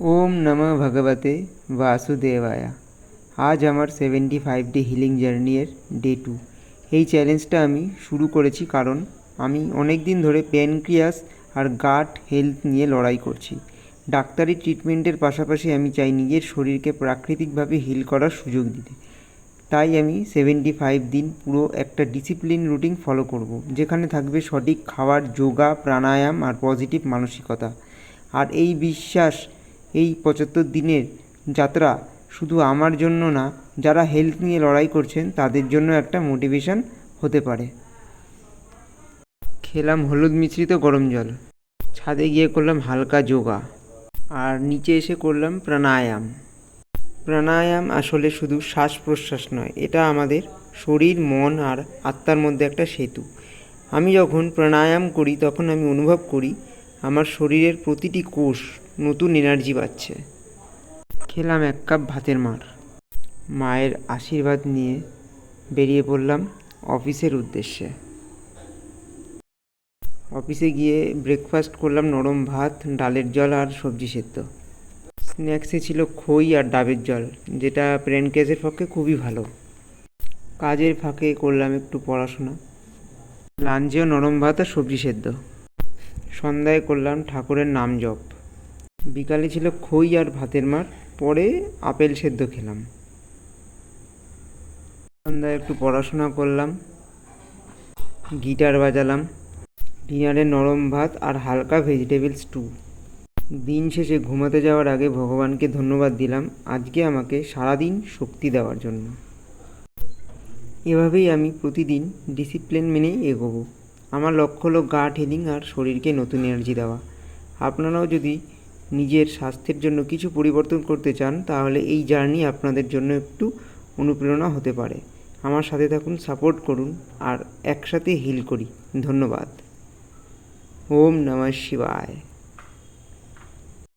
ওম নমঃ ভগবতে বাসুদেবায়। আজ আমার 75 ডে হিলিং জার্নির ডে 2। এই চ্যালেঞ্জটা আমি শুরু করেছি কারণ আমি অনেক দিন ধরে প্যানক্রিয়াস আর গাট হেলথ নিয়ে লড়াই করছি। ডাক্তারি ট্রিটমেন্টের পাশাপাশি আমি চাই নিজের শরীরকে প্রাকৃতিকভাবে হিল করার সুযোগ দিতে। তাই আমি 75 দিন পুরো একটা ডিসিপ্লিন রুটিন ফলো করব, যেখানে থাকবে সঠিক খাবার, যোগা, প্রাণায়াম আর পজিটিভ মানসিকতা। আর এই বিশ্বাস, এই 75 দিনের যাত্রা শুধু আমার জন্য না, যারা হেলথ নিয়ে লড়াই করছেন তাদের জন্য একটা মোটিভেশন হতে পারে। খেলাম হলুদ মিশ্রিত গরম জল, ছাদে গিয়ে করলাম হালকা যোগা, আর নিচে এসে করলাম প্রাণায়াম। প্রাণায়াম আসলে শুধু শ্বাস প্রশ্বাস নয়, এটা আমাদের শরীর, মন আর আত্মার মধ্যে একটা সেতু। আমি যখন প্রাণায়াম করি তখন আমি অনুভব করি আমার শরীরের প্রতিটি কোষ নতুন এনার্জি পাচ্ছে। খেলাম 1 কাপ ভাতের মার, মায়ের আশীর্বাদ নিয়ে বেরিয়ে পড়লাম অফিসের উদ্দেশ্যে। অফিসে গিয়ে ব্রেকফাস্ট করলাম নরম ভাত, ডালের জল আর সবজি সেদ্ধ। স্ন্যাক্সে ছিল খই আর ডাবের জল, যেটা প্যানক্রিয়াসের পক্ষে খুবই ভালো। কাজের ফাঁকে করলাম একটু পড়াশোনা। লাঞ্চেও নরম ভাত আর সবজি সেদ্ধ। সন্ধ্যায় করলাম ঠাকুরের নাম জপ। বিকালে ছিল খই আর ভাতের মার, পরে আপেল সেদ্ধ খেলাম। সন্ধ্যায় একটু পড়াশোনা করলাম, গিটার বাজালাম। ডিনারে নরম ভাত আর হালকা ভেজিটেবল স্টু। দিন শেষে ঘুমাতে যাওয়ার আগে ভগবানকে ধন্যবাদ দিলাম আজকে আমাকে সারাদিন শক্তি দেওয়ার জন্য। এভাবেই আমি প্রতিদিন ডিসিপ্লিন মেনেই এগোবো। আমার লক্ষ্য হলো গাট হিলিং আর শরীরকে নতুন এনার্জি দেওয়া। আপনারাও যদি নিজের স্বাস্থ্যের জন্য কিছু পরিবর্তন করতে চান, তাহলে এই জার্নি আপনাদের জন্য একটু অনুপ্রেরণা হতে পারে। আমার সাথে থাকুন, সাপোর্ট করুন আর একসাথে হিল করি। ধন্যবাদ। ওম নমঃ শিবায়।